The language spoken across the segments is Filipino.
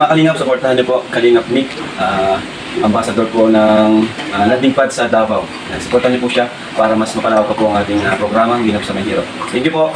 Mga Kalingap, supportahan niyo po Kalingap Nick, ambassador po ng landing pad sa Davao. Supportahan niyo po siya para mas mapalawak pa po ang ating programang Ginap sa May Hero. Thank you po.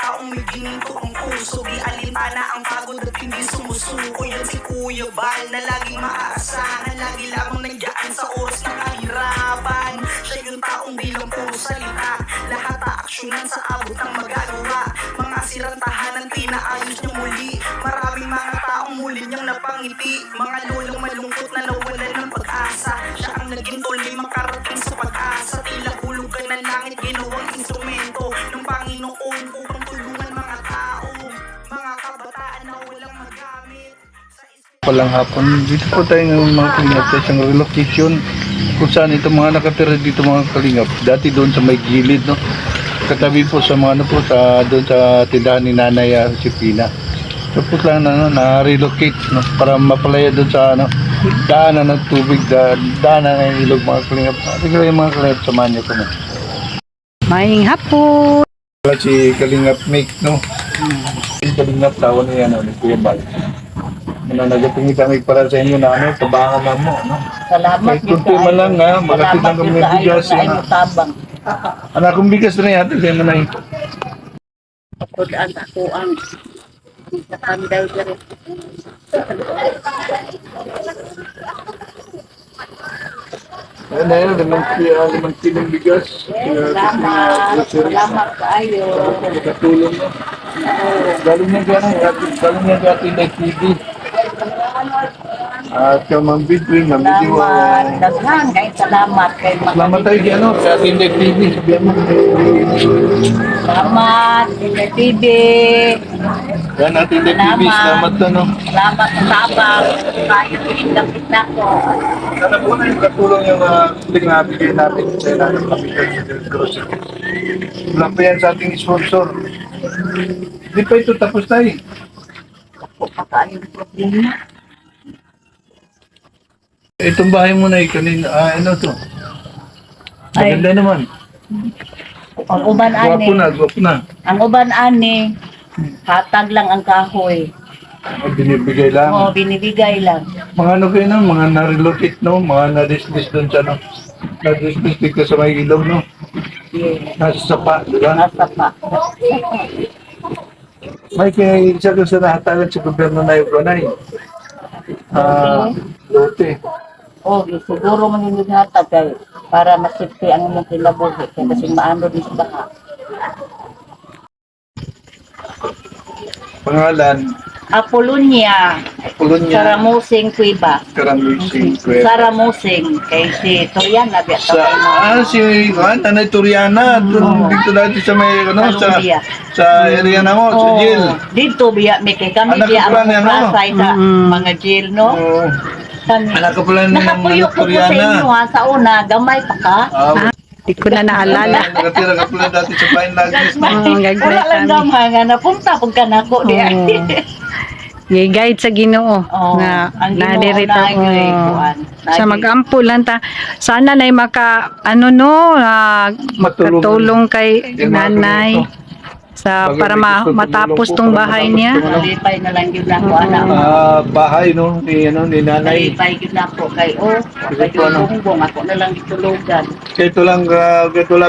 Taong may ginto ang puso, di alintana ang pagod at hindi sumusuko. Yan si Kuya Bal na laging maaasahan, lagi lamang nandiyan sa oras ng kahirapan. Siya yung taong bilang puro salita, lahat aaksyonan sa abot ng magagawa. Mga sirang tahanan pinaayos niya muli, maraming mga taong muli niyang napangiti. Mga lulang malungkot na nawalan ng pag-asa, siya ang naging tuloy makarating sa pag-asa. Tila hulugan ng langit, ginawang instrumento ng Panginoon upang tulungan mga tao, mga kabataan na walang magamit. Palang hapon, dito po tayo ng mga kalingap sa isang relocation kung saan itong mga nakatira dito mga kalingap. Dati doon sa may gilid, no? Katabi po sa mga ano po, doon sa tindahan ni Nanay Sipina. Tapos lang na-relocate, no? Para mapalaya doon sa daanan ng tubig, daanan ng ilog mga kalingap. Tingnan yung mga kalingap, samahan niyo po. Maing hapon. Wala si Kalingap Make, no? Si Kalingap tawa niya, ni Kuya Bal. Nagatingi kami para sa inyo na tabangan na mo, no? Salamat kahit kunti man lang, ha? Makatitang kami ng bigas. Tabang. Anak kong bigas na yan, ito mo na yun. Pagdaan ako ang katanday ka rin. Ayan na yan, limang kilong bigas. Salamat kayo. Katulong mo. Galing niya gano'n, galing niya gating na TV. At yung mambidwin, Salamat. Daghan kahit salamat kay salamat tayo di sa ating TV. Sabihan mo. Salamat sa TV. Yan ating TV, salamat to, no? Salamat sa tabang. Tayo tinagit na ko. Sana po na yung katulong yung bigay natin sa ilalim ng Pilipinas Grocery. Wala pa yan sa ating sponsor. Hindi pa ito tapos tayo. Ako pa kayo problema. Itong bahay mo na kanina, ano to? Ay. Maganda naman. Ang uban ani. Gwapo na. Ang uban ani. Hatag lang ang kahoy. Binibigay lang. Oo, binibigay lang. Mga ano kayo no? Mga na-relocate no? Mga na-dismiss doon sa no? Na-dismiss dito sa may ilog no? Yeah. Nasa sapa, di ba? Nasa pa. May kaya isa doon sa nahatagan sa gobyerno na yung Brunei. Lote. Oh, siguro manindog hatag kay para masipti ang imong kinabuhi kay kasi maano din sa baha. Pangalan, Apolonia, Apolonia, Saramusing Cuiba. Karamusing, Kweta. Saramusing kay si Toriana biya Si Tanay Turiana, doon dito dati sa may, Columbia. sa area na mo, sa jail. Dito biya may kay kami Anak biya ko pala ang niya, no? prasay sa mga jail no. Oo. Kami. Anak ko pala ng Nakapuyo ko po sa Turiana. inyo ha, sa una, gamay pa ka. Di ko na naalala. Nakatira ka pala dati sa Pine Lagos. Gagmay Wala lang kami. gamay nga, napunta pag ka na ko diya. Yay guide sa Ginoo Oo, nga ang Ginoo nadirito na ay kuan. sa magampo lang ta. Sana na maka makatulong kay nanay sa para matapos tong bahay niya. Nalipay na lang yun ako, anak. Bahay no ni nanay. Nalipay yun ako kay kay bumbong ako na lang ditulugan. Ito lang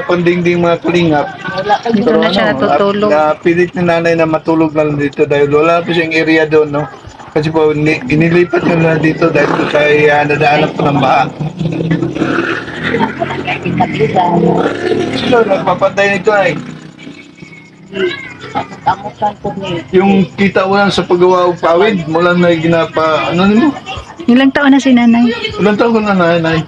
pandingding mga kalingap. Wala ka Dito na siya natutulog. Pilit ni nanay na matulog na lang dito dahil wala pa siyang area doon no. Kasi po inilipat niya na dito dahil po siya nadaanan po ng baha. kita-kita. Sino nagpapantay nito ay? Amutan ko ni. Yung kita mo lang sa paggawa ng pawid, mula na ginapa, nimo? Ilang taon na si nanay? Ilang taon ko na nanay?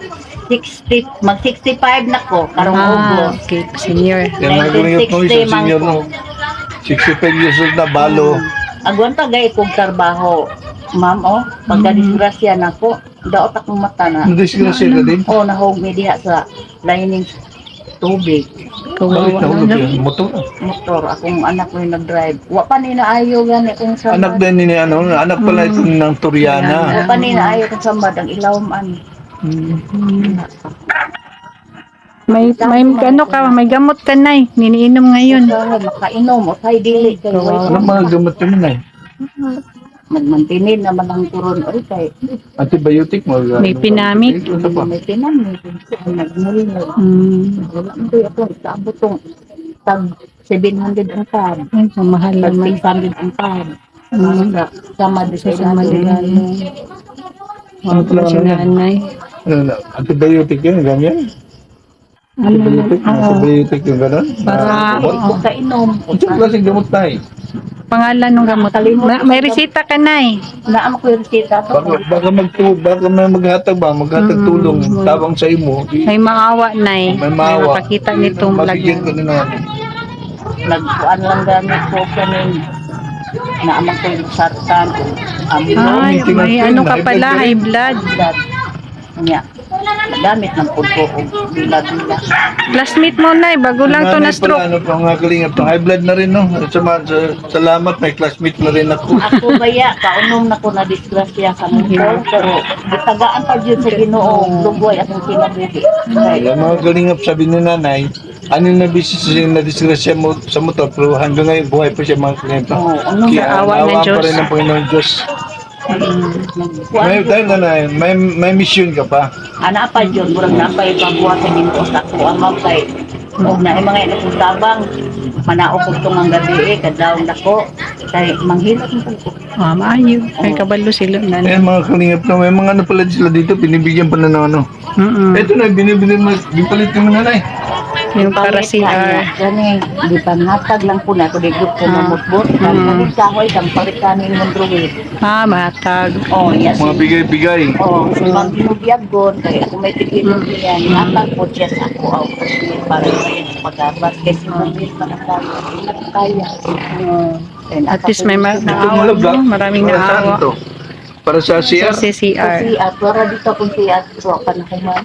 60, mag 65 na ko karong August. Okay, senior. Yan nagulingit mo isang 1960 senior man no. 65 years old na balo. Agwan ta gay kog trabaho. Ma'am pagka disgrasya nako, daot akong mata na. Nadisgrasya ka din? Nahog mi diha sa lining tubig. Bakit Kawawa nahulog na. yun? Motor. Motor, akong anak ko yung nag-drive. Wa pa ni naayo gani kung sa Anak din ni ano, anak pala ito ng Turiana. Wa pa ni naayo kung sa ang ilawman. May ano ka, may gamot ka na niniinom ngayon. Sa makainom o tay dili kay Ano way. mga gamot yun na Nagmantinin naman ang turon oy kay Antibiotic mo. May pinamik. Ano pa? may tinami nagmulog. Wala man ko ako kaabot tong tag 700 ang pad. Ay, mahal Tag naman. 600 ang pad. Sama di sa Sama din. Ano pala Si ano yan? nanay. Antibiotic yun, ganyan. Antibiotic, antibiotic yung gano'n. Para- ko kainom. Ang klaseng gamot na eh. Pangalan ng gamot. May resita ka na Naam ko yung resita to. Baka may maghatag ba, maghatag tulong, tabang sa imo. May maawa na May maawa. makakita nitong vlog. Mabigyan ko nila. Nagkuan lang gamit ko kanin. Naamang ko yung sartan. Ay, may ano ka pala, high blood. Blood. Nya. Gamit ng pulpo o bila-bila. Classmate mo na bago lang to na stroke. Ano pa nga kalingap to, high blood na rin no. Salamat, may classmate na rin ako. Ako baya, kaunom na ko na disgrasya sa motor. Pero gitagaan pa dyan sa Ginoo. Lugoy akong kinabuhi. Yung mga kalingap sabi ni nanay, ano na bisis na disgrasya mo sa motor, pero hanggang ngayon buhay pa siya mga kalingap. Oo, ano Kaya Sa awa ng nawa Diyos. pa rin ng Panginoon Diyos. May dahil na may mission ka pa. Ana pa dyan, murag na pa ipabuhat sa Ginoo sa ako. Ang kay og na mga inakong tabang. Manaok ko itong ang gabi kadawang dako. Kay manghilot mo ko. Maayo. May kabalo sila na. Eh mga kalingap na may mga ano pala sila dito, pinibigyan pa na ng ano. Ito na, binibili mo, bipalit mo nanay. Yung para CR. Gani, di pangatag lang po na ako di grupo na mutbot. Kami kahoy kang parikanin mong druid. Matag. Oh, yes. Mga bigay-bigay. Oh, so pag binubiyaggon, kaya ako may tikilog yan, atang po siya sa ako ako kasi para sa pag-abas. Kasi mabit pa na kaya. At least may Ito naawa. mga vlog. Maraming Para saan naawa. ito? Para sa CR. Sa CCR. Kasi at para dito kung siya so panahuman.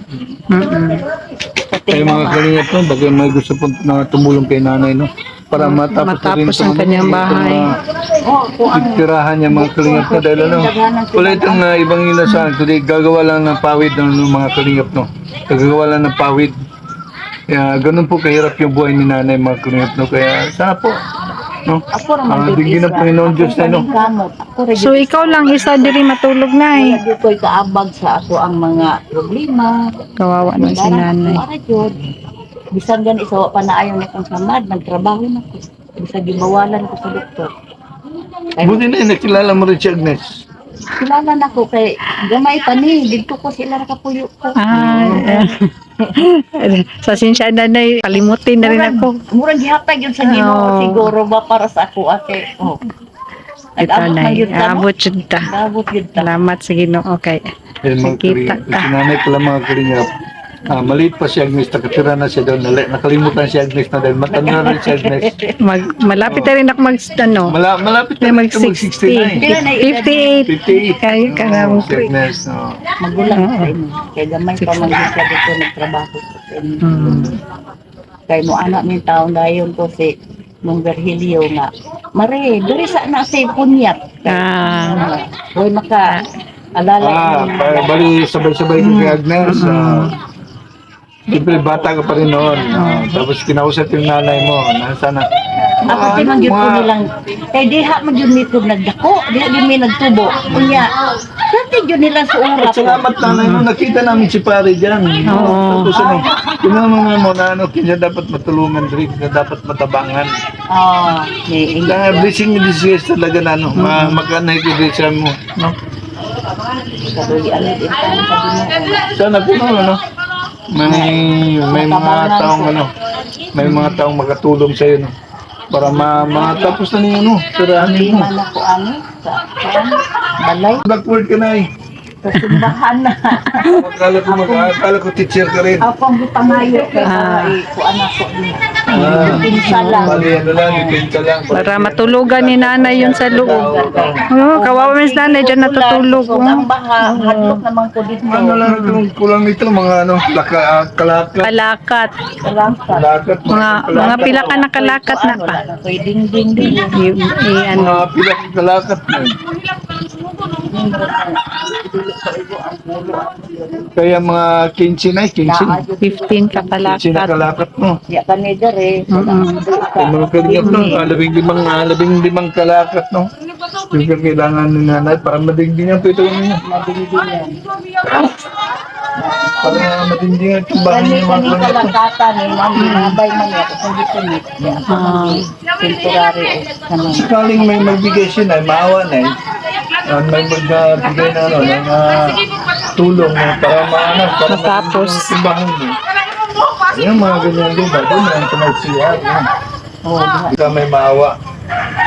Ay mga kalingap no, bagay may gusto po na tumulong kay nanay no. Para matapos ang kanyang bahay. Oh, kung ang Tirahan niya mga kalingap no dahil ano. Wala itong ibang inasahan, kundi gagawa lang ng pawid ng mga kalingap no. Gagawa lang ng pawid. Kaya ganun po kahirap yung buhay ni nanay mga kalingap no. Kaya sana po no. ako naman Bigyan ng Panginoon Diyos na no. So ikaw lang isa diri matulog na Hindi ko'y kaabag sa ako ang mga problema. Kawawa na si nanay. Para yun. Bisan gan isa pa na ayaw na kong samad, nagtrabaho na ko. Bisan gibawalan ko sa doktor. Buti na nakilala mo rin si Agnes. Kilala na ko kay gamay pa ni, dito ko sila nakapuyo ko. Sa sinsya na kalimutin na rin ako. Murag gihatag yun sa Ginoo Oh. siguro ba para sa ako ate. Oh. Ito Nag-abot na, man yun ka, no? abot yun ta. Nag-abot yun ta. Salamat sa Ginoo. Okay. Eh, mga Nakita kalingap. Si nanay pala mga kalingap. Maliit pa si Agnes, nakatira na siya doon. Nakalimutan si Agnes na dahil matanda na rin si Agnes. Malapit na rin ako Malapit na mag ito mag-69. 60. Kailan na edad 58. 58. Kaya ka na Oh, si Agnes. Oh. Magulang sa inyo. Kaya gamay pa man din siya dito nagtrabaho ko sa inyo. Kaya mo anak ng taon dayon ko si Mong Virgilio nga. Mare, diri sa na sa punyat. Hoy maka alala Bali sabay-sabay ko kay Agnes. Siyempre bata ka pa rin noon. Tapos kinausap yung nanay mo. Sana. ako di man gyud ko nilang kay diha man gyud nito nagdako, diha gyud mi nagtubo. Unya, dati gyud nila sa At urap. salamat nanay mo. Nakita namin si pare dyan. Tapos ano, tinanong mo na ano, kinsa dapat matulungan rin, na dapat matabangan. Ah, ni Kaya blessing ni Jesus talaga na ano, magkanay ko din siya mo. No? kadoy alit intan sa Ginoo. Sana po ano, may mga taong ano, may mga taong makatulong sa iyo no. Para matapos na niyo no, sirahan Di mo. man ako ani sa balay Backward ka na eh. sa simbahan na. Akala ko teacher ka rin. Ako ang gipangayo kay para kuan ako din. Pinsa lang. Bali, ano lang, dipinta lang. Para matulugan ni nanay yun sa loob. Oh, kawawa yung nanay dyan natutulog. So, ang baha, hadlok naman ko dito. Ano lang ito, kulang nito, mga ano, kalakat. Kalakat. Kalakat. Mga pila ka na kalakat na pa. Pwedeng ding. Ano. Mga pila kalakat na. Kaya mga 15 na, 15. 15 ka 15 na kalakat. kalakat mo. Ya kanida rin. Yung mga kalingap no, labing limang kalakat no. Yung kailangan ni nanay para madingdingan po ito niya. Para madingdingan itong bahay niya mga Kani kalingap. kalakatan ni mami nabay man ako kung dito ni. Ya temporary kanang Sakaling may magbigay siya na, maawa na may magbigay na ano, ng tulong para maano, para Matapos. madingdingan itong bahay niya. Yung mga ganyan din ba, doon ang pinagsiya. Ika may maawa.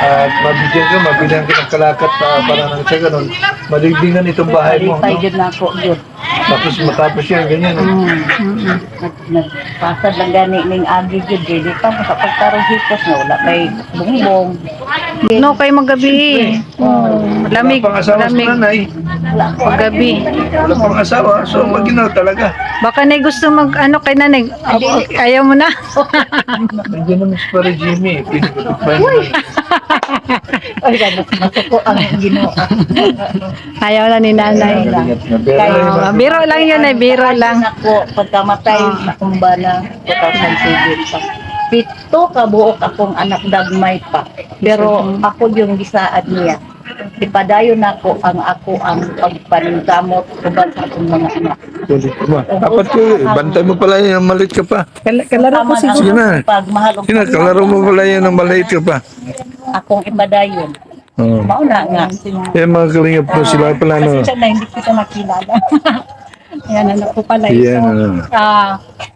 At mabigyan ka ng kalakat para nang sa ganun. Maligdinan itong bahay mo. Palipay No? jud nako jud. Tapos matapos yan, ganyan. No? Nagpasad lang gani ning agi jud dili pa makapagtarong hipos na wala kay bongbong. No, kay magabi. Lamig. Wala pang asawa sa Lamig. nanay. Magabi. Wala pang asawa. So, maginaw talaga. Baka na gusto mag ano kay nanay. Ayaw mo na. Nandiyan naman si Pare Jimmy. Pinagpapay naman. Ay ganun masuko ang Ginoo. Ayaw na ni nanay. Pero, Biro lang yun ay biro lang. Ako pagkamatay na kumbana 2007 pa. Pito ka buok akong anak dagmay pa. Pero ako yung gisaad niya. Ipadayon ako ang pagpaningkamot uban sa akong mga anak. kulit mo. Dapat ko, bantay mo pala yan, malit ka pa. Kalaro ko siguro. Sige na. Pag mahalong Sina, kalaro mo pala yan, maliit ka pa. akong ipadayon. Oo. Mauna nga. Yan mga kalingap po sila pala, no? Kasi siya na hindi kita nakilala. Ayan, ano ko pala Yan, ito. ano.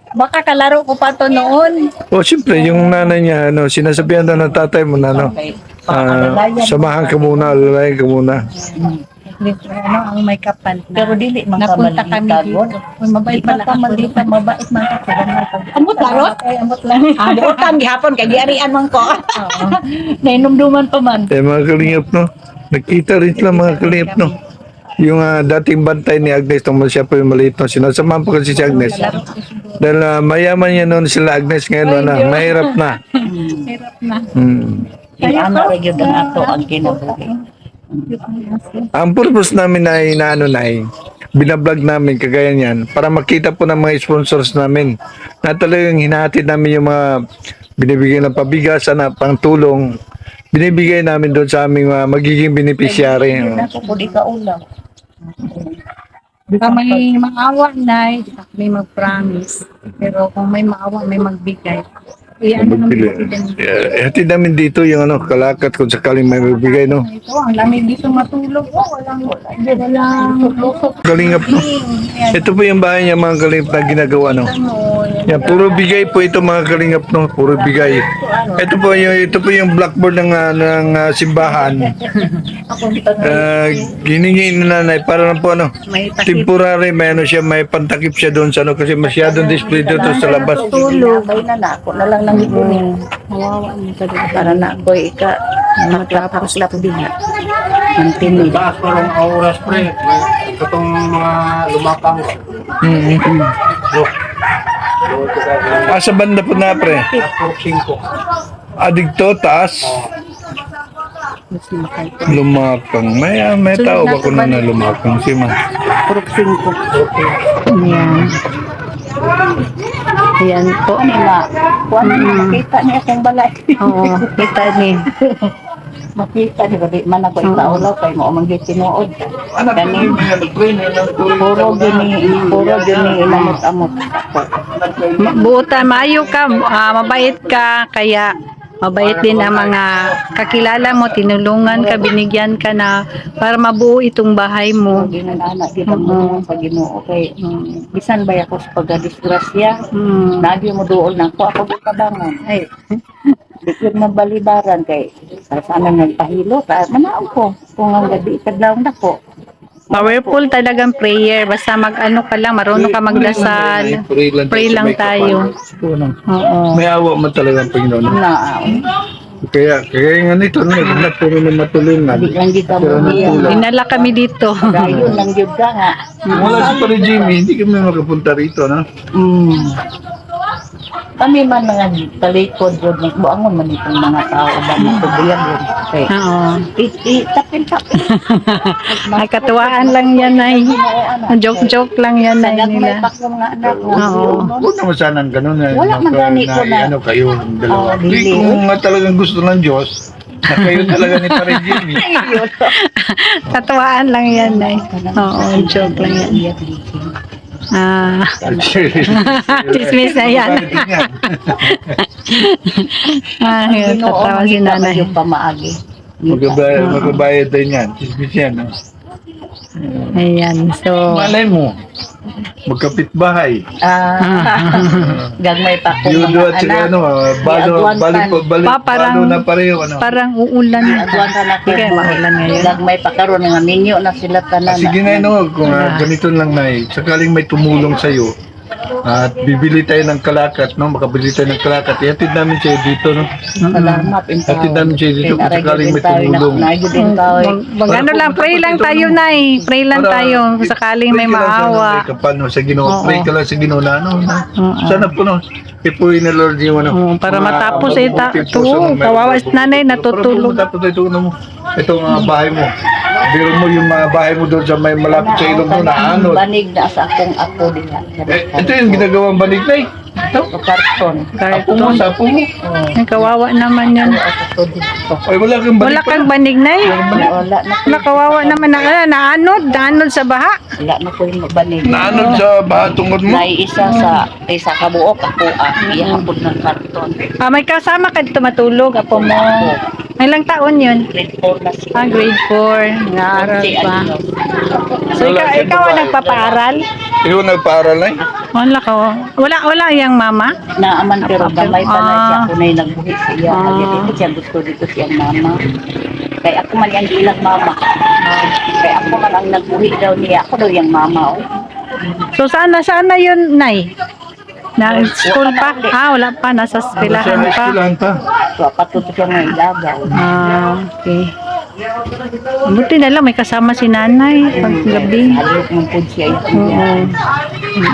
Baka kalaro ko pa to noon. O, siyempre, yung nanay niya, ano, sinasabihan daw ng tatay mo na, ano, Okay. samahan ka muna, alalayan ka muna. Dito, ano, ang may kapal na. Pero dili man ka Napunta kami malitagon. dito. Uy, mabait pala ako. Malita, mabait man ka. Amot larot? Ay, amot lang. Buotan gihapon kay giarian man ko. Nainumduman pa man. Eh, mga kalingap, no? Nakita rin sila, mga kalingap, no? Yung dating bantay ni Agnes, nung siya po yung maliit, no? Sinasamahan po kasi si Agnes. Dahil mayaman niya noon sila Agnes, ngayon, na, mahirap na. Hirap na. Ano ra gyud ang ato ang kinabuhi. Ang purpose namin ay binablog namin kagaya niyan para makita po ng mga sponsors namin na talagang hinahatid namin yung mga binibigay ng pabigas na pangtulong binibigay namin doon sa aming magiging beneficiary. Nako ko di ka ulam. Baka may maawa na, may mag-promise. Pero kung may maawa, may magbigay. Ano naman Hatid namin dito yung kalakat kung sakaling may bibigay, no? ito, ang lamig dito matulog. Walang lusok. Kalingap, no? Ito po yung bahay niya, mga kalingap na ginagawa, no? Yan, puro bigay po ito, mga kalingap, no? Puro bigay. Ito po yung blackboard ng simbahan. Giningi na nanay para lang po, May takip. temporary, may siya, may pantakip siya doon sa kasi masyadong display dito sa labas. Tulog. Bay na nako na lang nang ibunin. Kawawa niya ka dito. Para na ko ika maklap din. Ang tinig. Taas pa lang oras pre. Itong mga lumapang. Sa banda po na, pre. 5. Adigto, taas. Lumakang. May tao ba ko na lumakang si ma? Purok 5. Ayan. Ayan po. Nila. Kuan makita niya akong balay. Oo, kita ni. Makita di ba di man ako itaulaw kay mo man gyud tinuod. Kani puro gini inamot-amot. Buta, maayo ka, mabait ka, kaya mabait din ang mga kakilala mo, tinulungan ka, binigyan ka na para mabuo itong bahay mo. Ginanana kita mo sa Ginoo kay bisan ba ako sa pagdisgrasya. Lagi mo duol na ako gitabangon. Ay. Di ko mabalibaran kay sana nagpahilo ka manaog ko kung ang gabi kadlaw na ko. Powerful talagang prayer. Basta mag-ano ka lang, marunong ka magdasal. Pray lang tayo. Oo. May awa man talaga ang Panginoon. Na, Kaya nga nito, naghanap po kami ng matulungan. di lang kita Pero mo niya. nagkulang. Dinala kami dito. Dayon lang yun ka nga. Wala si Pare Jimmy, hindi kami makapunta rito, no? Kami man mga talikod yun, nagbuangon man itong mga tao ba magtubuyan yun. Okay. Oo. Tapin. Ay, katuwaan lang yan ay. Joke-joke lang yan Sa ay gagmay nila. pa kong nga anak. Oo. Huwag naman sanang ganun na, Wala man gani ko na. ano kayo, ang dalawa. Oo, Hindi dili. kung nga talagang gusto ng Diyos, na kayo talaga ni Pare Jimmy. Katuwaan lang yan ay. Oo, joke lang yan. Ah, chismis na yan. Ah, yun, tatawa si nanay. Yung pamaagi. Magabayad din yan. Chismis yan, no? Ayan, so, Malay mo, magkapit-bahay. Gagmay pa kong Yudo mga at saka anak. ano, balo Pa, parang- na pareho, ano? parang uulan. Aduan ka na Hindi kaya maulan ngayon. Gagmay pa karon nga minyo na sila tanan. Sige na, no, kung ganito lang na sakaling may tumulong sa'yo, at bibili tayo ng kalakat, no? Makabili tayo ng kalakat. Ihatid namin sa'yo dito, no? Salamat intaw. Hatid namin sa'yo dito kung sakaling may tumulong. Nagyo din tao. Ano lang, pray lang tayo, Nay. Pray lang tayo. Kung sakaling may maawa. Kapano sa Ginoo, pray ka lang sa Ginoo na ano. Oo. Sana po, no? Ipuin na Lord yung ano. Oo, para mga matapos mabubuting puso ng may kawawa mga si nanay, Para natutulog. matapos ito, ano mo, itong bahay mo. Biro mo yung bahay mo doon sa may malapit sa ilong mo na ano. Banig na sa akong apo din. Ito yung ginagawang banig na Ito, Karton. apo mo sa apo mo. Ay, kawawa naman yan. Ako din. Ay, wala kang banig Wala pa. kang banig, Nay. Wala na. Wala, kawawa naman. Naanod sa baha. Wala na ko yung banig. Naanod sa bahatungod mo. Naisa sa isa ka buok ako ihapon ng karton. Ah, may kasama ka dito matulog, apo mo. Ilang taon yun? Grade 4 na siya. Grade 4. Nag-aaral Si pa. ano, So, ikaw ang nagpapaaral? Ikaw nagpaaral ay? Wala ka. Wala yung mama? naaman pero gamay pa na siya. Ah. Kung na'y nagbuhi siya. Ah. Dito siya gusto dito siyang mama. Kaya ako man yung ilang mama. Kaya ako man ang nagbuhi daw niya. Ako daw yung mama. Oh. So, sana yun, Nay? Na school pa? Wala pa. Nasa Sa eskwelahan pa. eskwelahan pa. So, patuto siya ng ilagaw. Okay. Buti na lang, may kasama si nanay pag gabi. Halip mong po siya. Oo.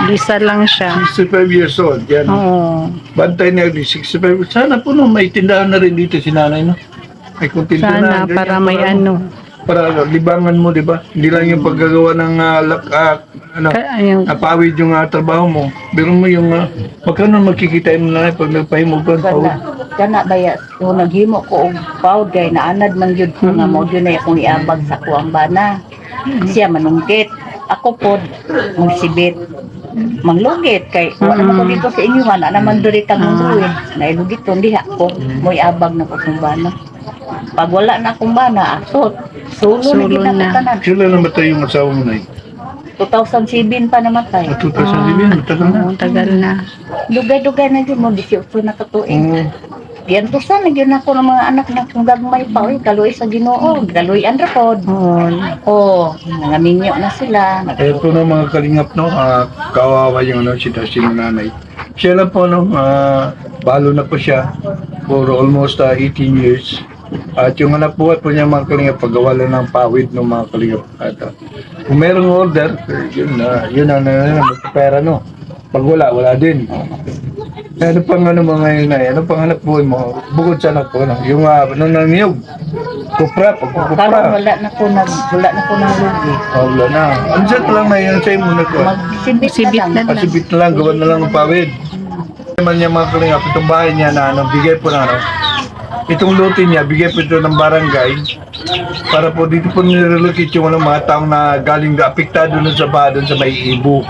Isa lang siya. 65 years old. Yan. Oo. Bantay niya 65. Sana po no, may tindahan na rin dito si nanay, no? May kung tindahan Sana, ganyan, para may ano. Para libangan mo, di ba? Hindi lang yung paggagawa ng Yung, napawid yung trabaho mo. Pero mo yung magkano magkikita mo na pag nagpahimog ka, pawid. Kana baya so naghimo ko og pawd kay naanad man jud ko nga mo jud na akong iabag sa kuang bana. Siya manungkit. Ako pod magsibit. Manglugit kay wala man ko dito sa inyo wala naman diri kang mungguin. Nailugit ko diha ko mo iabag na ko kung bana. Pag wala na akong bana, asot. Sulo na Sulo na. ginatanan. Sila namatay yung asawa mo na 2007 pa namatay. 2007, tagal na. tagal na. Dugay-dugay na yun mo, 18 na katuig. Oo. Yan to sa nagyan ako ng mga anak na kung gagmay pa, kaluoy sa Ginoo, kaluoy ang repod. Oo. Nangaminyo na sila. Ito na mga kalingap, no? Kawawa yung sitwasyon ng nanay. Siya lang po, no? Balo na po siya for almost 18 years. At yung anak buhat po niya mga kalingap, paggawalan ng pawid ng mga kalingap. At kung merong order, yun ang magpapera, no? Pag wala din. Ano pang mga yun na, ano pang hanap buhay mo? Bukod sa anak po, no? Yung nangiyog, kupra, Karon pagkupra. wala na ko ng lugi. Wala na. Ano siya lang na yun sa'yo muna ko? Magsibit na lang. Pasibit na lang, gawan na lang ng pawid. Naman niya mga kalingap, itong bahay niya na bigay po na itong lote niya, bigay po ito ng barangay para po dito po nirelocate yung mga taong na galing apektado nun sa baha, dun sa may ibo.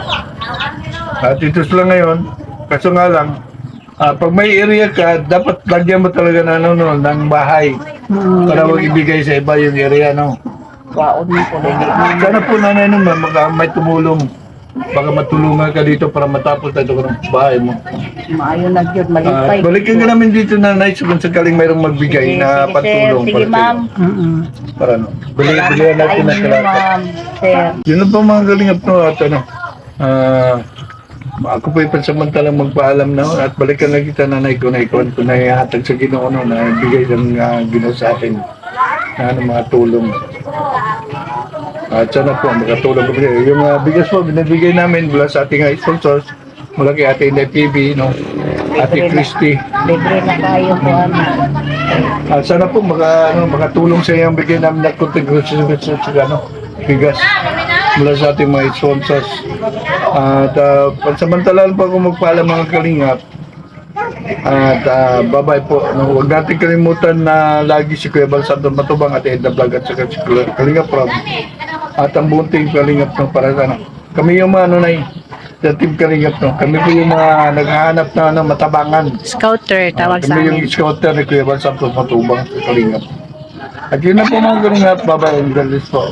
At ito sila ngayon, kaso nga lang, pag may area ka, dapat lagyan mo talaga na ng bahay para wag ibigay sa iba yung area, no? Waon mo ko lagi. Sana po nanay may tumulong baka matulungan ka dito para matapos na ito ng bahay mo. Maayo na yun, Ah, malipay. balikan ka namin dito na kung sakaling mayroong magbigay na patulong Sige, para ma'am. para ano. Bilihan natin na Ayun, kalata. ma'am. Sir. Yun ang pa mga kalingap no at ano. Ako po pansamantalang magpaalam na at balikan na kita nanay ko na ikaw ko na ihatag sa Ginoo no, na bigay ng Ginoo sa atin na ano, mga tulong. At sana po makatulong kami. Yung bigas po binibigay namin mula sa ating sponsors mula kay Ate Inday PB, no? Ate Christy. Libre na kayo po, ano. Sana po makatulong sa iyong bigay namin na contribution sa ano, bigas mula sa ating mga sponsors. At pansamantalaan po ako magpaalam mga kalingap. At bye-bye po. No, huwag natin kalimutan na lagi si Kuya Bal Santos Matubang at Edna Vlog at saka si Kalingap Rob. At ang bunting Kalingap no, para sana. Kami yung mga sa team Kalingap no. Kami po yung mga naghahanap na matabangan. Scouter, tawag sa Kami yung amin. scouter ni Kuya Bal Santos Matubang sa Kalingap. At yun na po mga Kalingap. Bye-bye and God bless po.